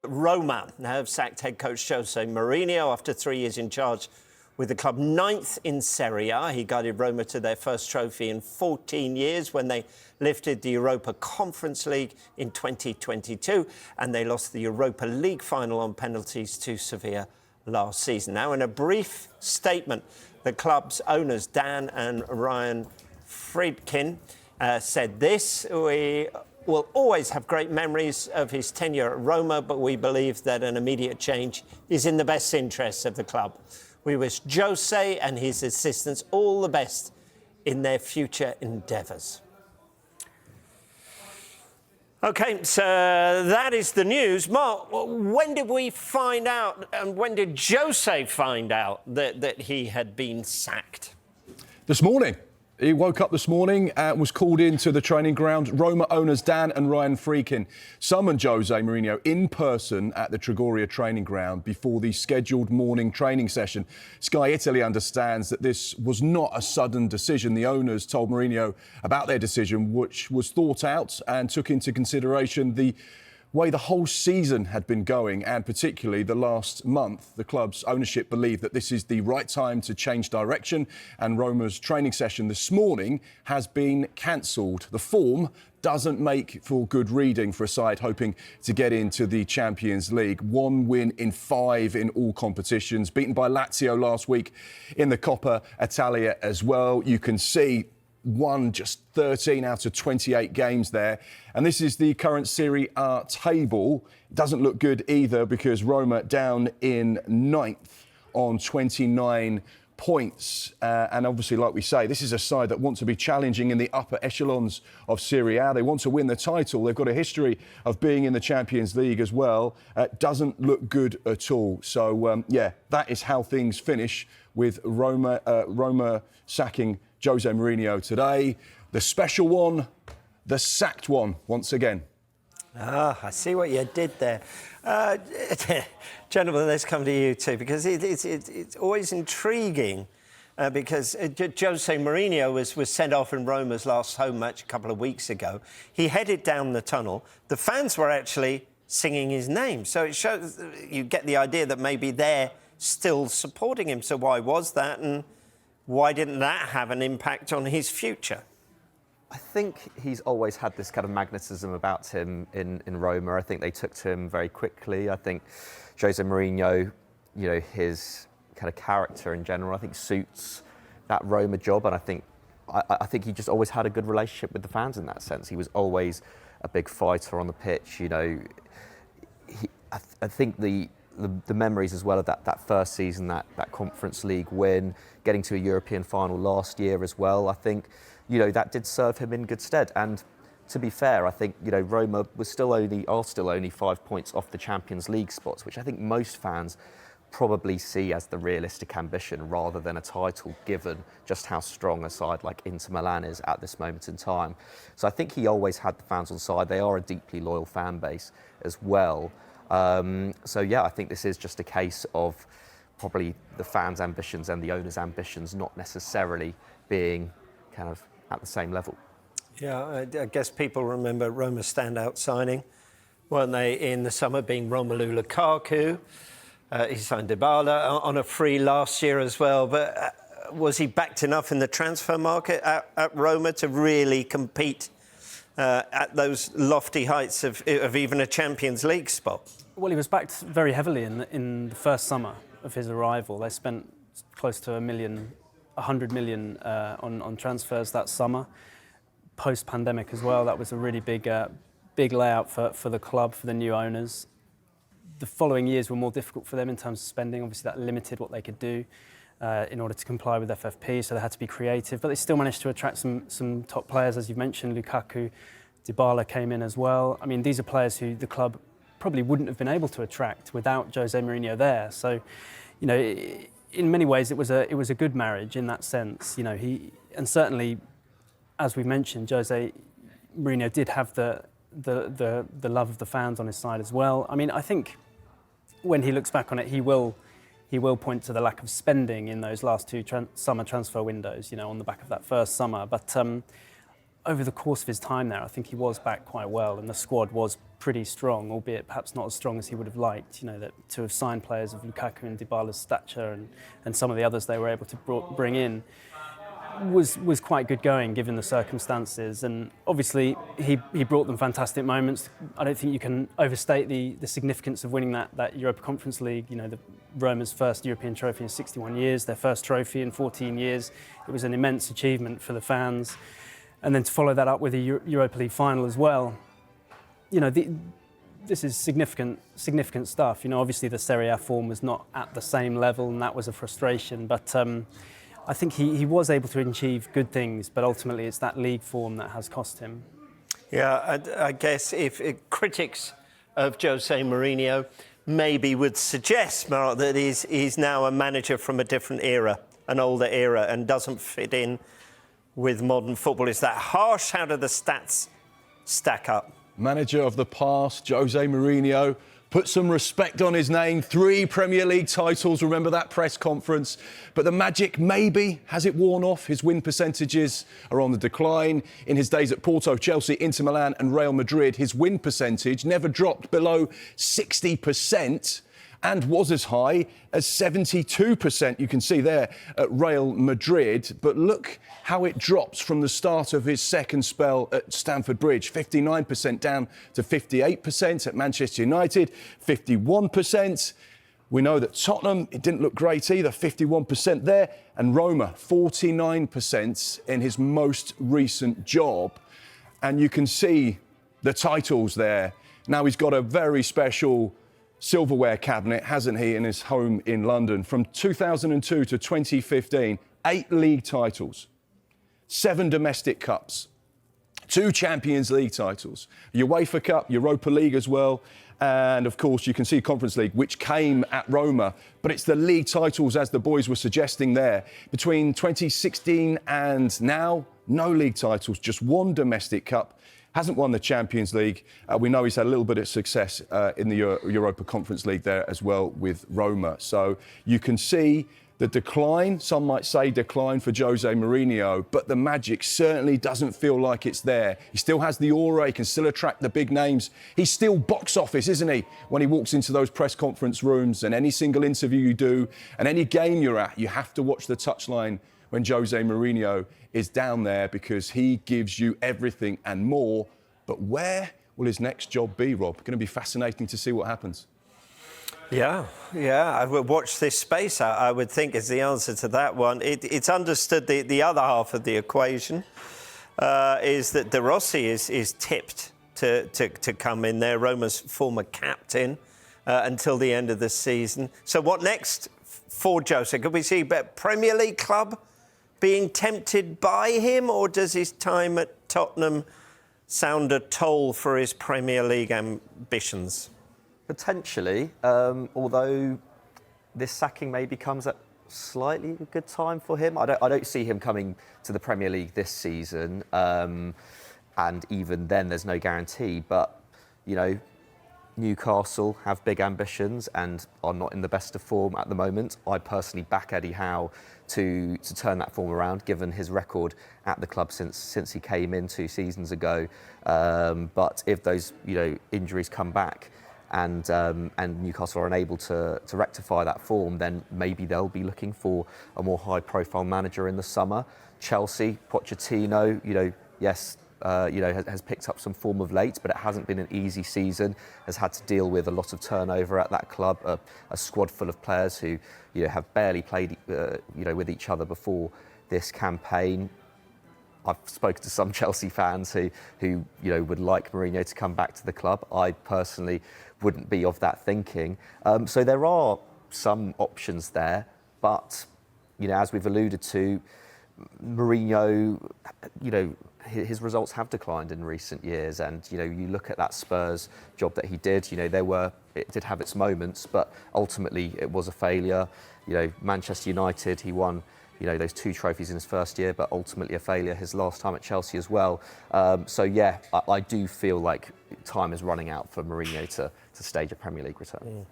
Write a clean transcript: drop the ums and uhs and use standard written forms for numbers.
Roma have sacked head coach Jose Mourinho after 3 years in charge with the club, ninth in Serie A. He guided Roma to their first trophy in 14 years when they lifted the Europa Conference League in 2022, and they lost the Europa League final on penalties to Sevilla last season. Now, in a brief statement, the club's owners, Dan and Ryan Friedkin, said this: "We will always have great memories of his tenure at Roma, but we believe that an immediate change is in the best interests of the club. We wish Jose and his assistants all the best in their future endeavours." OK, so that is the news. Mark, when did we find out, and when did Jose find out that he had been sacked? This morning. He woke up this morning and was called into the training ground. Roma owners Dan and Ryan Friedkin summoned Jose Mourinho in person at the Trigoria training ground before the scheduled morning training session. Sky Italy understands that this was not a sudden decision. The owners told Mourinho about their decision, which was thought out and took into consideration the way the whole season had been going, and particularly the last month. The club's ownership believed that this is the right time to change direction, and Roma's training session this morning has been cancelled. The form doesn't make for good reading for a side hoping to get into the Champions League. 1 win in 5 in all competitions, beaten by Lazio last week in the Coppa Italia as well. You can see won just 13 out of 28 games there. And this is the current Serie A table. It doesn't look good either, because Roma down in 9th on 29 points. And obviously, like we say, this is a side that wants to be challenging in the upper echelons of Serie A. They want to win the title. They've got a history of being in the Champions League as well. Doesn't look good at all. So, yeah, that is how things finish with Roma sacking Jose Mourinho today. The special one, the sacked one, once again. Ah, I see what you did there. Gentlemen, let's come to you too, because it's always intriguing, because Jose Mourinho was sent off in Roma's last home match a couple of weeks ago. He headed down the tunnel. The fans were actually singing his name. So it shows, you get the idea that maybe they're still supporting him. So why was that? And why didn't that have an impact on his future? I think he's always had this kind of magnetism about him in Roma. I think they took to him very quickly. I think Jose Mourinho, you know, his kind of character in general, I think suits that Roma job. And I think he just always had a good relationship with the fans in that sense. He was always a big fighter on the pitch. You know, I think the memories as well of that first season, that Conference League win, getting to a European final last year as well, I think, you know, that did serve him in good stead. And to be fair, I think, you know, Roma are still only 5 points off the Champions League spots, which I think most fans probably see as the realistic ambition rather than a title, given just how strong a side like Inter Milan is at this moment in time. So I think he always had the fans on side. They are a deeply loyal fan base as well. So yeah, I think this is just a case of probably the fans' ambitions and the owners' ambitions not necessarily being kind of at the same level. Yeah, I guess people remember Roma's standout signing, weren't they, in the summer, being Romelu Lukaku. He signed Dybala on a free last year as well. But was he backed enough in the transfer market at Roma to really compete at those lofty heights of even a Champions League spot? Well, he was backed very heavily in the first summer of his arrival. They spent close to 100 million on transfers that summer. Post-pandemic as well, that was a really big layout for the club, for the new owners. The following years were more difficult for them in terms of spending. Obviously, that limited what they could do in order to comply with FFP, so they had to be creative. But they still managed to attract some top players, as you've mentioned. Lukaku, Dybala came in as well. I mean, these are players who the club probably wouldn't have been able to attract without Jose Mourinho there. So, you know, in many ways, it was a good marriage in that sense. You know, and certainly, as we've mentioned, Jose Mourinho did have the love of the fans on his side as well. I mean, I think when he looks back on it, he will point to the lack of spending in those last two summer transfer windows, you know, on the back of that first summer. But over the course of his time there, I think he was back quite well, and the squad was pretty strong, albeit perhaps not as strong as he would have liked. You know, that to have signed players of Lukaku and Dybala's stature and some of the others they were able to bring in was quite good going given the circumstances. And obviously he brought them fantastic moments. I don't think you can overstate the significance of winning that Europa Conference League. You know, Roma's first European trophy in 61 years, their first trophy in 14 years. It was an immense achievement for the fans. And then to follow that up with a Europa League final as well, you know, this is significant stuff. You know, obviously the Serie A form was not at the same level, and that was a frustration. But I think he was able to achieve good things, but ultimately it's that league form that has cost him. Yeah, I guess if critics of Jose Mourinho maybe would suggest, Mark, that he's now a manager from a different era, an older era, and doesn't fit in with modern football. Is that harsh? How do the stats stack up? Manager of the past, Jose Mourinho. Put some respect on his name. 3 Premier League titles. Remember that press conference. But the magic, maybe, has it worn off? His win percentages are on the decline. In his days at Porto, Chelsea, Inter Milan and Real Madrid, his win percentage never dropped below 60%. And was as high as 72%, you can see there, at Real Madrid. But look how it drops from the start of his second spell at Stamford Bridge. 59% down to 58%. At Manchester United, 51%. We know that Tottenham, it didn't look great either, 51% there. And Roma, 49% in his most recent job. And you can see the titles there. Now he's got a very special silverware cabinet, hasn't he, in his home in London. From 2002 to 2015, 8 league titles, 7 domestic cups, 2 Champions League titles, UEFA Cup, Europa League as well, and of course you can see Conference League, which came at Roma. But it's the league titles, as the boys were suggesting there. Between 2016 and now, no league titles, just 1 domestic cup. Hasn't won the Champions League. We know he's had a little bit of success in the Europa Conference League there as well with Roma. So you can see the decline, some might say decline for Jose Mourinho, but the magic certainly doesn't feel like it's there. He still has the aura, he can still attract the big names. He's still box office, isn't he? When he walks into those press conference rooms, and any single interview you do and any game you're at, you have to watch the touchline when Jose Mourinho is down there, because he gives you everything and more. But where will his next job be, Rob? Going to be fascinating to see what happens. Yeah, I would watch this space, I would think, is the answer to that one. It's understood the other half of the equation is that De Rossi is tipped to come in there, Roma's former captain, until the end of the season. So what next for Jose? Could we see a Premier League club being tempted by him, or does his time at Tottenham sound a toll for his Premier League ambitions? Potentially, although this sacking maybe comes at slightly a good time for him. I don't see him coming to the Premier League this season, and even then there's no guarantee. But, you know, Newcastle have big ambitions and are not in the best of form at the moment. I personally back Eddie Howe to turn that form around, given his record at the club since he came in 2 seasons ago. But if those injuries come back and Newcastle are unable to rectify that form, then maybe they'll be looking for a more high-profile manager in the summer. Chelsea, Pochettino, yes. Has picked up some form of late, but it hasn't been an easy season. Has had to deal with a lot of turnover at that club, a squad full of players who have barely played with each other before this campaign. I've spoken to some Chelsea fans who would like Mourinho to come back to the club. I personally wouldn't be of that thinking. So there are some options there, but as we've alluded to, Mourinho, his results have declined in recent years, and you look at that Spurs job that he did. It did have its moments, but ultimately it was a failure. Manchester United, he won those 2 trophies in his first year, but ultimately a failure his last time at Chelsea as well. I do feel like time is running out for Mourinho to stage a Premier League return.